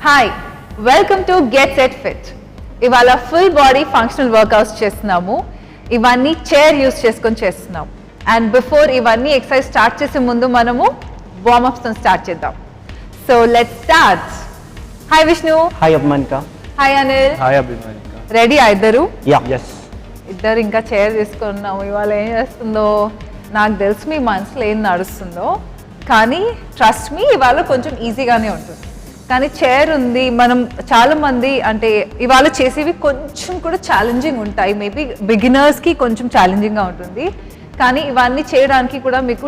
Hi welcome to get set fit. ఇవాళ full body functional workouts చేస్తున్నాము. ఇవన్నీ chair use చేసుకొని చేస్తున్నాం. అండ్ బిఫోర్ ఇవన్నీ ఎక్సర్సైజ్ స్టార్ట్ చేసే ముందు మనము వార్మప్స్తో స్టార్ట్ చేద్దాం. So let's start. Hi Vishnu. Hi Abhimanika. Hi Anil. Hi Abhimanika. Ready ఇద్దరు? ఎస్. ఇద్దరు ఇంకా చైర్ తీసుకున్నాము. ఇవాళ ఏం చేస్తుందో నాకు తెలుసు, మీ మనసులో ఏం నడుస్తుందో, కానీ ట్రస్ట్ మీ ఇవాళ కొంచెం ఈజీగానే ఉంటుంది. కానీ చైర్ ఉంది, మనం చాలామంది అంటే ఇవాళ చేసేవి కొంచెం కూడా ఛాలెంజింగ్ ఉంటాయి. మేబీ బిగినర్స్కి కొంచెం ఛాలెంజింగ్గా ఉంటుంది, కానీ ఇవన్నీ చేయడానికి కూడా మీకు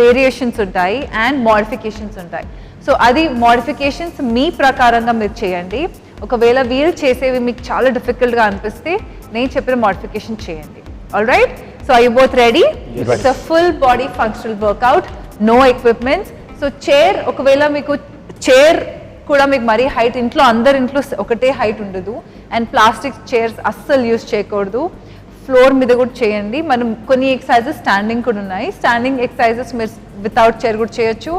వేరియేషన్స్ ఉంటాయి అండ్ మోడిఫికేషన్స్ ఉంటాయి. సో అది మోడిఫికేషన్స్ మీ ప్రకారంగా మీరు చేయండి. ఒకవేళ వీళ్ళు చేసేవి మీకు చాలా డిఫికల్ట్గా అనిపిస్తే నేను చెప్పిన మోడిఫికేషన్ చేయండి. All right, so I you both ready? It's a full body functional workout, no equipments. So chair, ఒకవేళ మీకు చైర్ కూడా మీకు మరీ హైట్, ఇంట్లో అందరి ఇంట్లో ఒకటే హైట్ ఉండదు, అండ్ ప్లాస్టిక్ చైర్స్ అస్సలు యూస్ చేయకూడదు. ఫ్లోర్ మీద కూడా చేయండి. మనం కొన్ని ఎక్సర్సైజెస్ స్టాండింగ్ కూడా ఉన్నాయి. స్టాండింగ్ ఎక్సర్సైజెస్ మీరు వితౌట్ చైర్ కూడా చేయొచ్చు.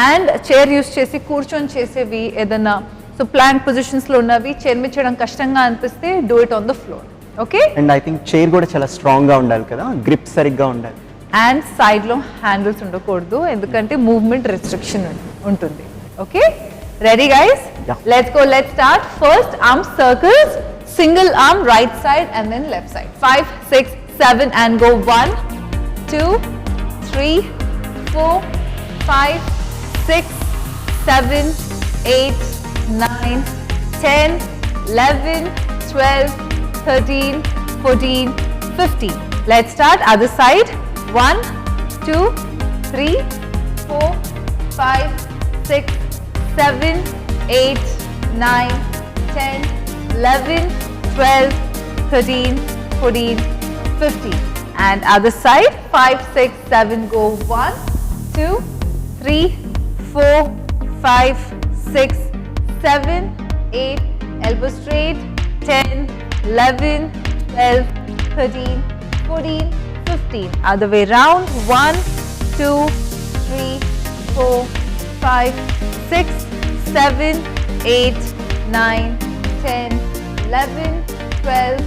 అండ్ చైర్ యూస్ చేసి కూర్చొని చేసేవి ఏదన్నా, సో ప్లాంక్ పొజిషన్స్లో ఉన్నవి చైర్ మీద చేయడం కష్టంగా అనిపిస్తే do it on the floor. Okay. And I think chair కూడా చాలా స్ట్రాంగ్గా ఉండాలి కదా, గ్రిప్ సరిగ్గా ఉండాలి. అండ్ సైడ్లో హ్యాండిల్స్ ఉండకూడదు, ఎందుకంటే మూవ్మెంట్ రెస్ట్రిక్షన్ ఉంటుంది. Okay, ready guys? Yeah. Let's go, let's start. First arm circles, single arm right side and then left side. 5, 6, 7 and go. 1, 2, 3, 4, 5, 6, 7, 8, 9, 10, 11, 12, 13, 14, 15. Let's start other side. 1, 2, 3, 4, 5, 6, 7, 8, 9, 10, 11, 12, 13, 14, 15. And other side. 5, 6, 7, go. 1, 2, 3, 4, 5, 6, 7, 8, elbow straight, 10, 11, 12, 13, 14, 15. Other way round. 1, 2, 3, 4, 5, 6, 7, 8, 9, 10, 11, 12,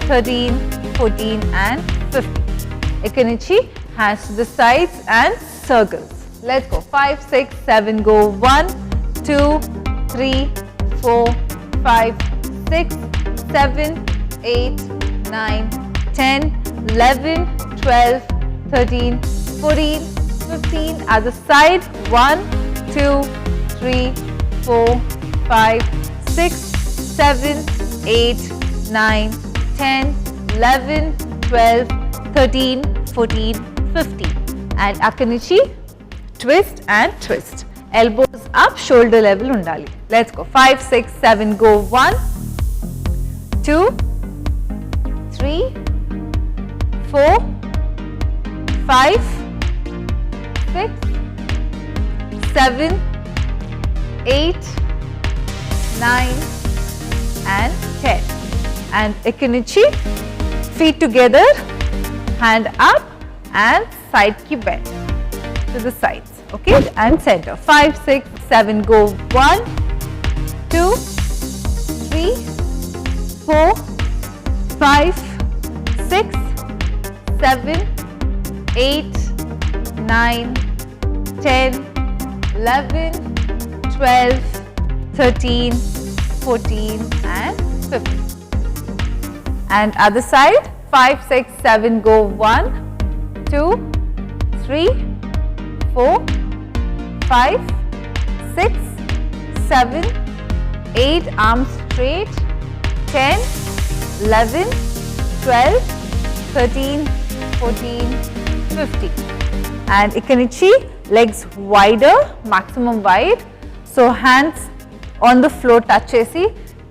13, 14 and 15. Ekanichi, hands to the sides and circles. Let's go. 5, 6, 7, go. 1, 2, 3, 4, 5, 6, 7, 8, 9, 10, 11, 12, 13, 14, 15. Other side. 1, 2, 3, 4, 5, 6, 7, 8, 9, 10, 11, 12, 13, 14, 15. And Akanichi, twist and twist. Elbows up, shoulder level undali. Let's go. 5, 6, 7, go. 1, 2, 3, 4, 5, 6, 7, 8, 9 and 10. And Ekanichi, feet together, hand up and side ki bend to the sides. Okay, and center. 5, 6, 7, go. 1, 2, 3, 4, 5, 6, 7, 8, 9, 10, 11, 12, 13, 14 and 15. And other side. 5, 6, 7, go. 1, 2, 3, 4, 5, 6, 7, 8, arms straight, 10, 11, 12, 13, 14, 15. And Ikanichi, legs wider, maximum wide. So hands on the floor touch chesi,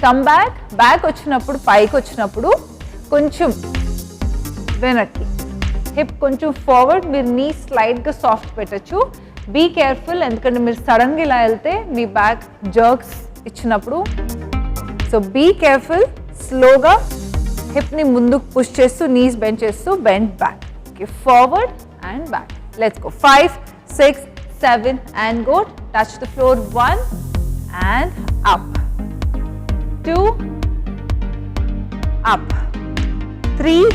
come back, back వచ్చినప్పుడు పైకి వచ్చినప్పుడు కొంచెం వెనక్కి, hip కొంచెం forward, మీరు నీ స్లైడ్గా soft పెట్టచ్చు. Be careful, ఎందుకంటే మీరు సడన్గా ఇలా వెళ్తే మీ బ్యాక్ జర్క్స్ ఇచ్చినప్పుడు. సో బీ కేర్ఫుల్, స్లోగా హిప్ని ముందుకు పుష్ చేస్తూ, నీస్ బెండ్ చేస్తూ, bend back. Okay, forward and back. Let's go. 5, 6, 7 and go. Touch the floor. 1 and up. 2, up, 3,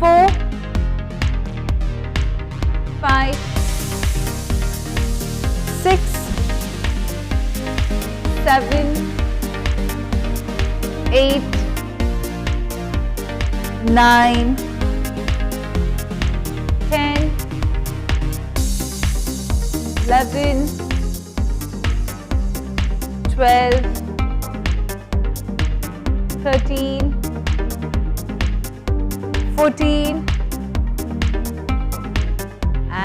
4, 5, 6, 7, 8, 9, 10, 11, 12, 13, 14,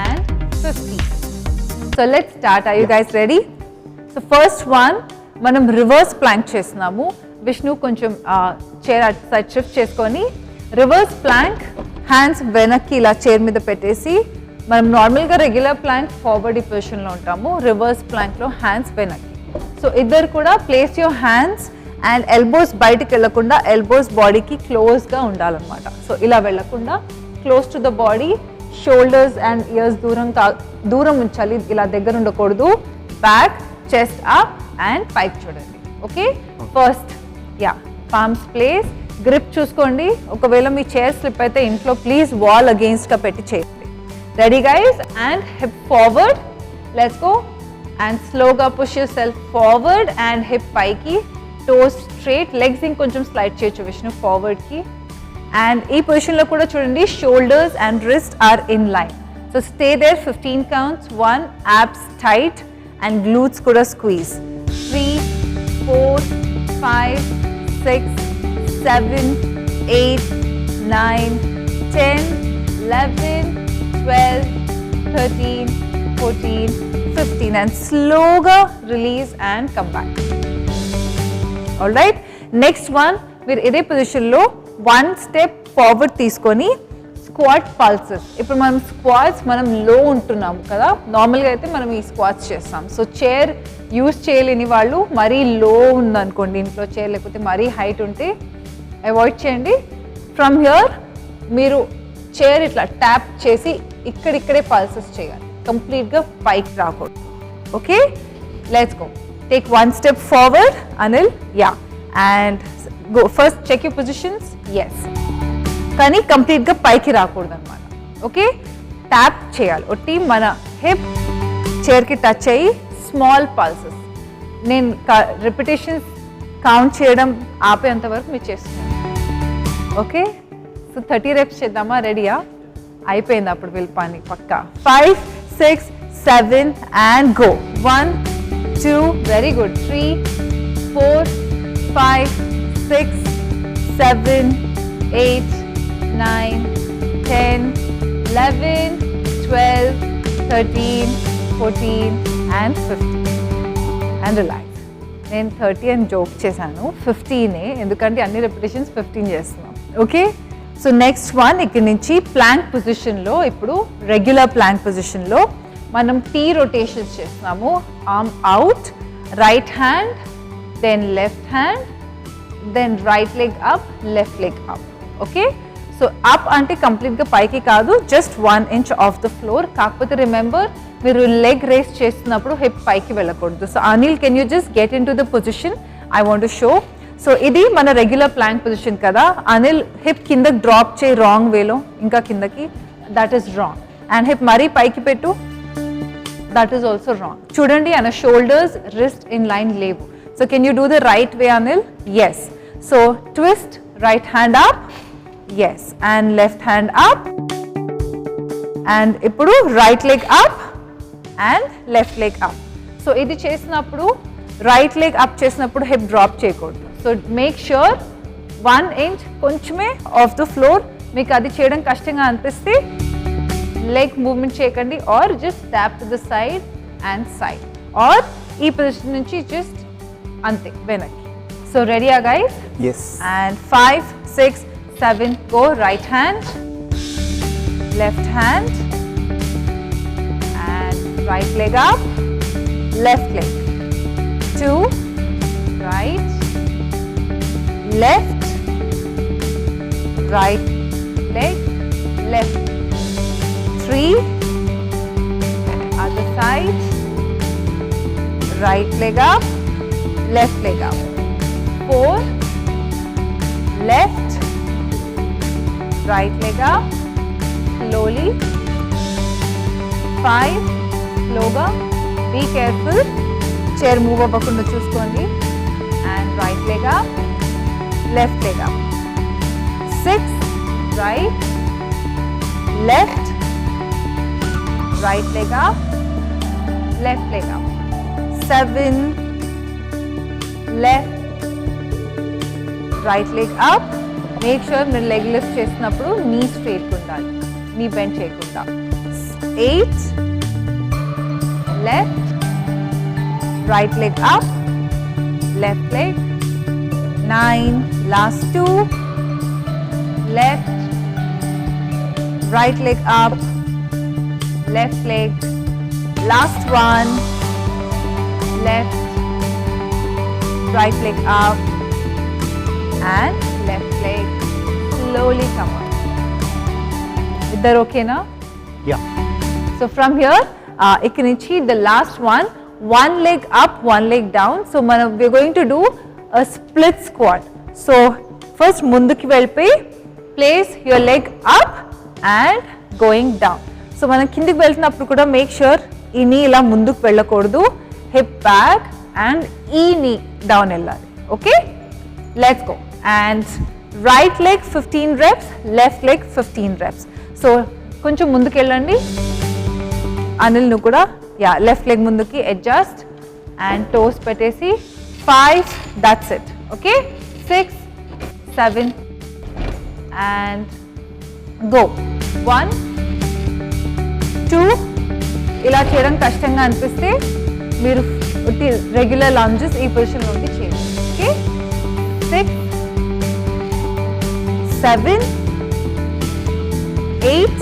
and 15. So let's start. Are you guys ready? So first one, మనం reverse Planck చేస్తున్నాము. విష్ణు కొంచెం chair అటు side shift చేసుకొని reverse Planck, hands వెనక్కి ఇలా chair మీద పెట్టేసి, మనం నార్మల్గా రెగ్యులర్ ప్లాంక్ ఫార్వర్డ్ ఈ పొజిషన్లో ఉంటాము, రివర్స్ ప్లాంక్లో హ్యాండ్స్ వెనక్కి. సో ఇద్దరు కూడా place your hands and elbows బయటికి వెళ్ళకుండా, ఎల్బోస్ బాడీకి క్లోజ్గా ఉండాలన్నమాట. సో ఇలా వెళ్ళకుండా close to the body, shoulders and years దూరం ఉంచాలి, ఇలా దగ్గర ఉండకూడదు. బ్యాక్, చెస్ట్ అప్ అండ్ పైకి చూడండి. Okay, first palms place, grip చూసుకోండి. ఒకవేళ మీ చైర్ స్లిప్ అయితే ఇంట్లో ప్లీజ్ వాల్ అగెయిన్స్ట్గా పెట్టి చేయండి. Ready guys? And hip forward, let's go. And స్లోగా push yourself forward and hip పైకి, టోస్ స్ట్రేట్, లెగ్స్ ఇంకొంచెం స్లైడ్ చేయొచ్చు విష్ణు ఫార్వర్డ్కి. అండ్ ఈ పొజిషన్లో కూడా చూడండి, shoulders and wrist are in line. So stay there 15 counts. 1, abs tight and glutes kuda squeeze. 3, 4, 5, 6, 7, 8, 9, 10, 11, 12, 13, 14, 15, and slowly release and come back. All right, next one, మీరు ఇదే పొజిషన్లో 1 step ఫార్వర్డ్ తీసుకొని స్క్వాట్ పల్సెస్. ఇప్పుడు మనం స్క్వాట్స్ మనం లో ఉంటున్నాము కదా, నార్మల్గా అయితే మనం ఈ స్క్వాట్స్ చేస్తాం. సో చైర్ యూజ్ చేయలేని వాళ్ళు, మరీ లో ఉందనుకోండి ఇంట్లో చైర్, లేకపోతే మరీ హైట్ ఉంటే అవాయిడ్ చేయండి. ఫ్రమ్ హియర్ మీరు చైర్ ఇట్లా ట్యాప్ చేసి ఇక్కడిక్కడే పల్సెస్ చేయాలి, కంప్లీట్గా పైకి రాకూడదు. Okay, let's go. Take 1 step forward, Anil. Yeah, and go. First check your positions. Yes, కానీ కంప్లీట్గా పైకి రాకూడదు అనమాట. ఓకే, ట్యాప్ చేయాలి, ఒట్టి మన హిప్ చైర్కి టచ్ అయ్యి స్మాల్ పల్సెస్. నేను రిపిటేషన్స్ కౌంట్ చేయడం ఆపేంత వరకు మీరు చేస్తున్నాను. ఓకే, సో 30 reps చేద్దామా? రెడీయా? అయిపోయింది అప్పుడు వీళ్ళ పని పక్కా. 5, 6, 7 and go. 1, 2, very good. 3, 4, 5, 6, 7, 8, 9, 10, 11, 12, 13, 14 and 15. And relax. నేను 30 అని జోక్ చేశాను, 15 ఎందుకంటే అన్ని రెపిటేషన్స్ 15 చేస్తున్నాం. ఓకే, సో నెక్స్ట్ వన్, ఇక్కడ నుంచి ప్లాంక్ పొజిషన్లో, ఇప్పుడు రెగ్యులర్ ప్లాంక్ పొజిషన్లో మనం టీ రొటేషన్స్ చేస్తున్నాము. Arm out, right hand, then left hand, then right leg up, left leg up. Okay, so up అంటే కంప్లీట్గా పైకి కాదు, just 1 inch of the floor. కాకపోతే రిమెంబర్, మీరు లెగ్ రేస్ చేస్తున్నప్పుడు హిప్ పైకి వెళ్ళకూడదు. So Anil, can you just get in to the position, I want to show. So ఇది మన రెగ్యులర్ ప్లాంక్ పొజిషన్ కదా. అనిల్, హిప్ కిందకి డ్రాప్ చేయి రాంగ్ వేలో, ఇంకా కిందకి, that is wrong. And hip మరీ పైకి పెట్టు, దట్ ఈస్ ఆల్సో రాంగ్. చూడండి, ఆయన షోల్డర్స్ రిస్ట్ ఇన్ లైన్ లేవు. So can you do the right way Anil? Yes. So twist, right hand up, yes, and left hand up, and ఇప్పుడు right leg up and left leg up. So ఇది చేసినప్పుడు, right leg up చేసినప్పుడు hip drop చేయకూడదు. So make sure 1 inch కొంచెమే off the floor. మీకు అది చేయడం కష్టంగా అనిపిస్తే లెగ్ మూవ్మెంట్ చేయకండి, or just tap to the side and side, or ఈ పొజిషన్ నుంచి జస్ట్ అంతే వెనక్కి. సో రెడీయా guys? Yes. And 5, 6, 7, go. Right hand, left hand, and right leg up, left leg. 2, right, left, right leg, left. 3, other side, right leg up, left leg up. 4, left, right leg up, slowly. 5, slower, be careful, chair move అవ్వకుండా చూసుకోండి, and right leg up, left leg up. 6, right, left, right leg up, left leg up. 7, left, right leg up. Make sure మీరు leg lift చేసినప్పుడు knee straight ఉండాలి, knee bend చేయకుండా. 8, left, right leg up, left leg. 9, last 2, left, right leg up, left leg. Last 1, left, right leg up, and left leg. Slowly come on. Is okay now? Yeah. So from here, ikkadi nunchi the last one leg up, one leg down. So we're going to do a split squat. So first munduki vellipoyi place your leg up and going down. So మనం కిందికి వెళ్తున్నప్పుడు కూడా make sure ఈ knee ఇలా ముందుకు వెళ్ళకూడదు, hip back and ఈ knee down వెళ్ళాలి. Okay? Let's go. And right leg 15 reps, left leg 15 reps. So కొంచెం ముందుకు వెళ్ళండి. అనిల్ నువ్వు కూడా left leg ముందుకి adjust and toes పెట్టేసి 5, that's it. Okay? 6, 7 and go. 1, 2, ఇలా చేయడం కష్టంగా అనిపిస్తే మీరు రెగ్యులర్ లంజెస్ ఈ పొజిషన్ నుండి చేయండి. ఓకే? 6, 7, 8,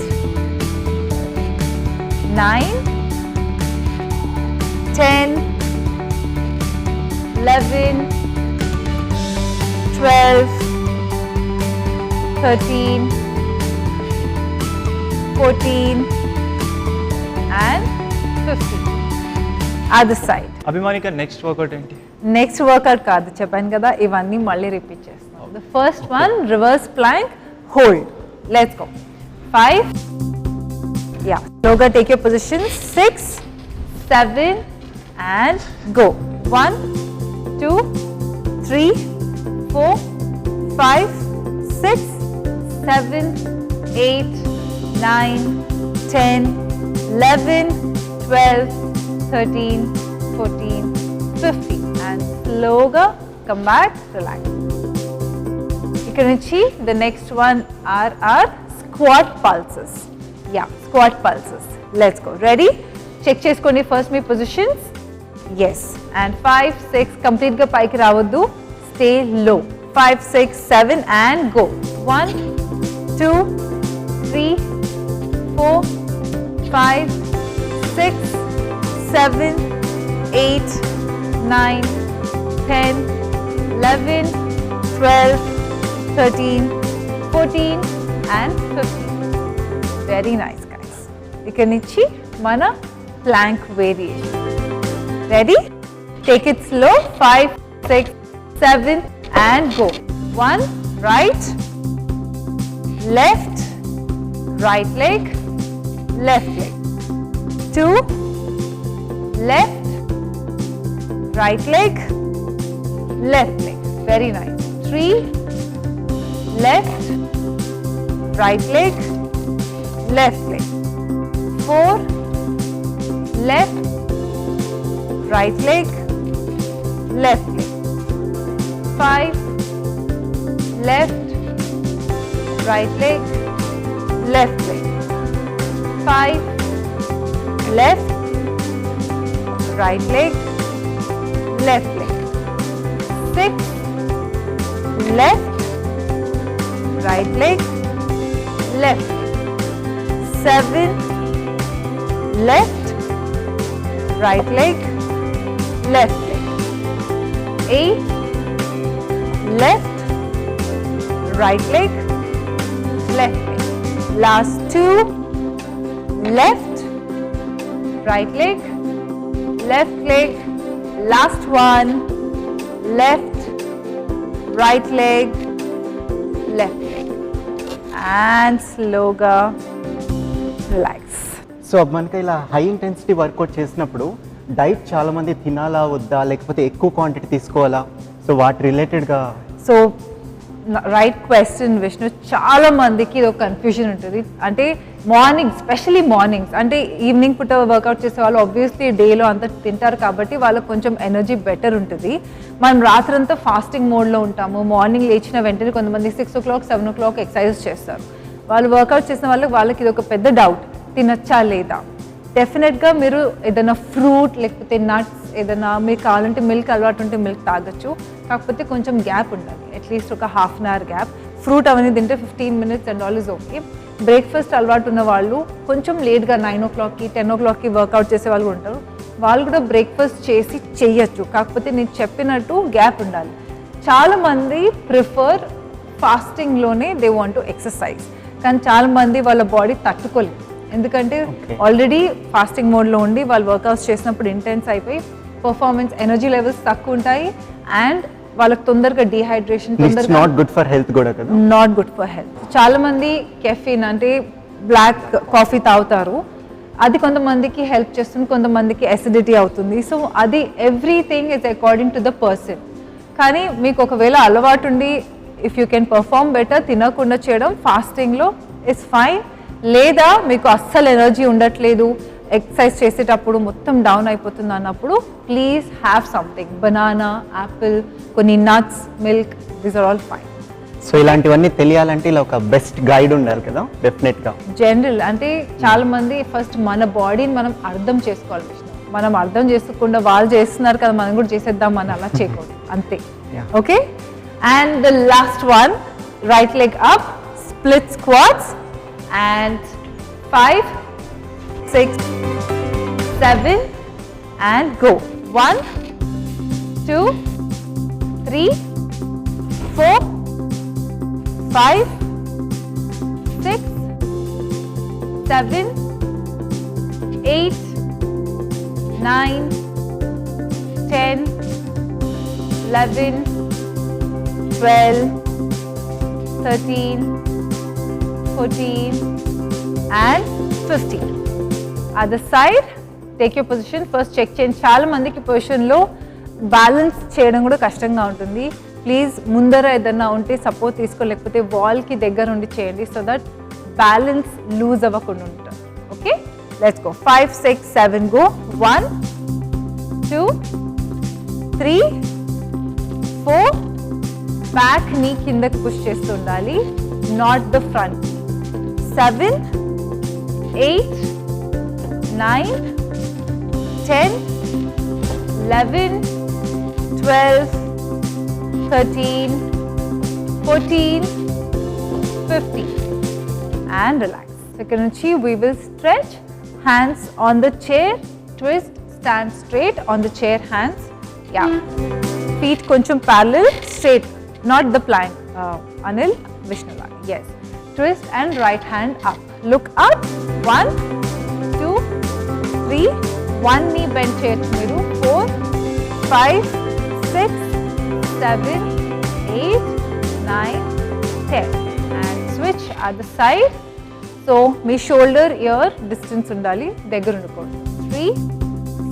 9, 10, 11, 12, 13, 14 and 15. Other side. అభిమానిక నెక్స్ట్ వర్కౌట్ ఏంటి? నెక్స్ట్ వర్కౌట్ కాదు, చెప్పాను కదా, ఇవన్నీ మళ్ళీ రిపీట్ చేస్తాం. The first one reverse plank hold. Let's go. 5, స్లోగా take your position. 6, 7 and go. 1, 2, 3, 4, 5, 6, 7, 8, 9, 10, 11, 12, 13, 14, 15 and slowly come back, relax. ఇక్కడ నుంచి the next one are our squat pulses. Squat pulses. Let's go. Ready? Check చేసుకోండి first me positions. Yes. And 5, 6 complete గా పైకి రావద్దు. Stay low. 5, 6, 7 and go. 1, 2, 3, 4, 5, 6, 7, 8, 9, 10, 11, 12, 13, 14 and 15. Very nice guys. ఇక్కడ నుంచి మన plank variation. Ready? Take it slow. 5, 6, 7 and go. 1, right, left, right leg, left leg. 2, left, right leg, left leg. Very nice. 3, left, right leg, left leg. 4, left, right leg, left leg. 5, left, right leg, left leg. 5, left, right leg, left leg. 6, left, right leg, left leg. 7, left, right leg, left leg. 8, left, right leg, left leg. Last 2, left, right leg, left leg. Last one, left, right leg, left leg. And slowగా relax. So మనకి ఇలా high intensity work out చేసినప్పుడు diet చాలా మంది తినాలా వద్దా లేకపోతే ఎక్కువ quantity తీసుకోవాలా, సో వాటి రిలేటెడ్గా. So right question Vishnu. చాలా మందికి ఇది ఒక కన్ఫ్యూజన్ ఉంటుంది. అంటే మార్నింగ్, స్పెషలీ మార్నింగ్స్, అంటే ఈవినింగ్ పూట వర్కౌట్ చేసే వాళ్ళు ఆబ్వియస్లీ డేలో అంతా తింటారు కాబట్టి వాళ్ళకి కొంచెం ఎనర్జీ బెటర్ ఉంటుంది. మనం రాత్రంతా ఫాస్టింగ్ మోడ్లో ఉంటాము. మార్నింగ్ లేచిన వెంటనే కొంతమంది 6 o'clock 7 o'clock ఎక్సర్సైజ్ చేస్తారు. వాళ్ళు వర్కౌట్ చేసిన వాళ్ళకి ఇది ఒక పెద్ద డౌట్, తినచ్చా లేదా. డెఫినెట్గా మీరు ఏదైనా ఫ్రూట్ లేకపోతే నట్స్ ఏదైనా మీకు కావాలంటే మిల్క్ అలవాటు ఉంటే మిల్క్ తాగొచ్చు. కాకపోతే కొంచెం గ్యాప్ ఉండాలి, అట్లీస్ట్ ఒక ½ an hour గ్యాప్. ఫ్రూట్ అవన్నీ తింటే 15 minutes and all is okay. Breakfast అలవాటు ఉన్న వాళ్ళు కొంచెం లేట్గా 9 o'clockకి 10 o'clockకి వర్కౌట్ చేసే వాళ్ళు ఉంటారు. వాళ్ళు కూడా బ్రేక్ఫాస్ట్ చేసి చెయ్యొచ్చు. కాకపోతే నేను చెప్పినట్టు గ్యాప్ ఉండాలి. చాలామంది ప్రిఫర్ ఫాస్టింగ్లోనే దే వాంట్ టు ఎక్సర్సైజ్, కానీ చాలామంది వాళ్ళ బాడీ తట్టుకోలేదు. ఎందుకంటే ఆల్రెడీ ఫాస్టింగ్ మోడ్లో ఉండి వాళ్ళు వర్కౌట్స్ చేసినప్పుడు ఇంటెన్స్ అయిపోయి పర్ఫార్మెన్స్ ఎనర్జీ లెవెల్స్ తక్కువ ఉంటాయి అండ్ వాళ్ళకి తొందరగా డీహైడ్రేషన్, తొందరగా నాట్ గుడ్ ఫర్ హెల్త్ కూడా కదా. Not good for health. చాలా మంది కెఫీన్ అంటే బ్లాక్ కాఫీ తాగుతారు, అది కొంతమందికి హెల్ప్ చేస్తుంది, కొంతమందికి అసిడిటీ అవుతుంది. సో అది everything is according to the person. కానీ మీకు ఒకవేళ అలవాటు ఉండి if you can perform better తినకుండా చేయడం ఫాస్టింగ్లో ఇస్ ఫైన్. లేదా మీకు అస్సలు ఎనర్జీ ఉండట్లేదు, ఎక్సర్సైజ్ చేసేటప్పుడు మొత్తం డౌన్ అయిపోతుంది అన్నప్పుడు please have something, banana, apple, కొన్ని nuts, milk, these are all fine. So ఇలాంటివన్నీ తెలియాలంటే ఇలా ఒక బెస్ట్ గైడ్ ఉండాలి కదా డెఫినెట్గా. జనరల్ అంటే చాలా మంది ఫస్ట్ మన బాడీని మనం అర్థం చేసుకోవాలి. మనం అర్థం చేసుకోకుండా వాళ్ళు చేస్తున్నారు కదా మనం కూడా చేసేద్దాం అని అలా చేయకూడదు, అంతే. Okay, and the last one, right leg up, split squats. And 5, 6, 7 and go. 1, 2, 3, 4, 5, 6, 7, 8, 9, 10, 11, 12, 13, 14 and 15. Other side, take your position. First check change. చాలా మందికి పొజిషన్లో బ్యాలెన్స్ చేయడం కూడా కష్టంగా ఉంటుంది. ప్లీజ్ ముందర ఏదన్నా ఉంటే సపోర్ట్ తీసుకోలేకపోతే వాల్కి దగ్గర ఉండి చేయండి, సో దట్ బ్యాలెన్స్ లూజ్ అవ్వకుండా ఉంటారు. Okay, let's go. 5, 6, 7 go. 1, 2, 3, 4. Back నీ కిందకి పుష్ చేస్తూ ఉండాలి, not the front. 7, 8, 9, 10, 11, 12, 13, 14, 15 and relax. Second nunchi we will stretch, hands on the chair, twist, stand straight on the chair, hands. Yeah, feet koncham parallel, straight, not the plank. Anil, Vishnu, yes. Twist and right hand up. Look up. 1, 2, 3. One knee bend cheyచ్చు మీరు. 4, 5, 6, 7, 8, 9, 10. And switch other side. So me shoulder ear distance ఉండాలి, దగ్గర ఉండకూడదు. 3,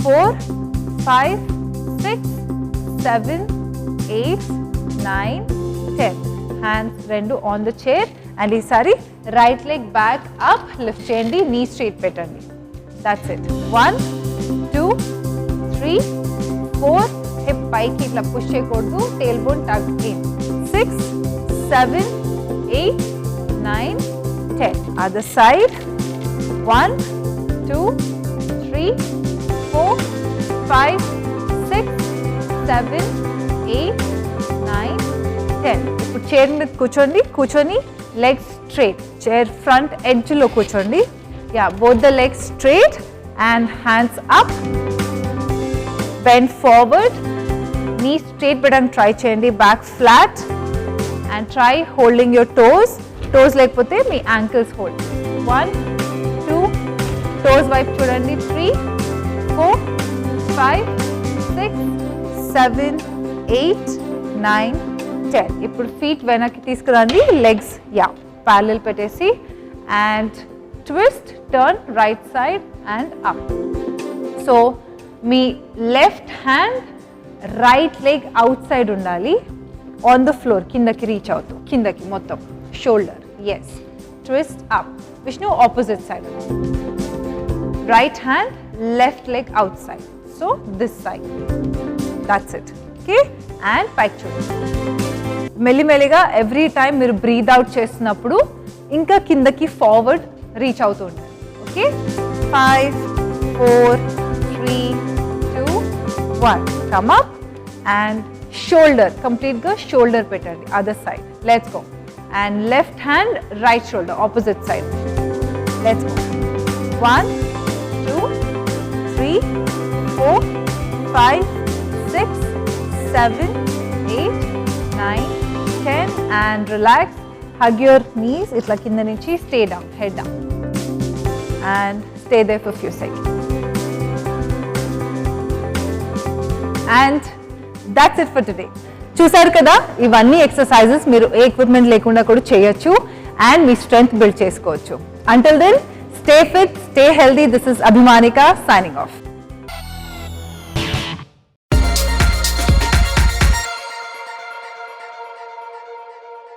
4, 5, 6, 7, 8, 9, 10. Hands రెండు on the chair. And ఈసారి right leg back up lift చేయండి, నీ straight పెట్టండి. That's it. 1, 2, 3, 4. Hip పైకి ఇట్లా పుష్ చేయకూడదు, tail bone tuck in. 6, 7, 8, 9, 10. Other side. 1, 2, 3, 4, 5, 6, 7, 8, 9, 10. ఇప్పుడు చైర్ మీద కూర్చొని legs straight, chair front edge lo కూర్చోండి. Yeah, both the legs straight and hands up, bend forward, knees straight పెట్టడానికి try చేయండి, back flat and try holding your toes లేకపోతే మీ ankles hold. 1, 2, toes వైపు చూడండి. 3, 4, 5, 6, 7, 8, 9, 10. ఇప్పుడు ఫీట్ వెనక్కి తీసుకురండి, లెగ్స్ ప్యారలల్ పెట్టేసి and twist, turn right side and up. So మీ left hand right leg outside ఉండాలి, ఆన్ ద ఫ్లోర్, కిందకి రీచ్ అవుతూ, కిందకి మొత్తం shoulder. Yes, twist up. Vishnu opposite side, right hand left leg outside, so this side. That's it. Okay, and పైకి చూడండి. మెల్లిమెల్లిగా every time మీరు breathe out చేస్తున్నప్పుడు ఇంకా కిందకి ఫార్వర్డ్ రీచ్ అవుతూ ఉండాలి. Okay, 5, 4, 3, 2, 1. Come up and shoulder, కంప్లీట్గా షోల్డర్ పెట్టండి other side. Let's go. And left hand right shoulder opposite side. Let's go. 1, 2, 3, 4, 5, 6, 7, 8, 9, 10 and relax. Hug your knees, itla kinda nunchi stay down, head down and stay there for a few seconds. And that's it for today. చూసారు కదా, ఇవన్నీ exercises మీరు ఏ equipment లేకుండా కూడా చేయొచ్చు and me strength build చేసుకోవచ్చు. Until then, stay fit, stay healthy. This is Abhimanika signing off.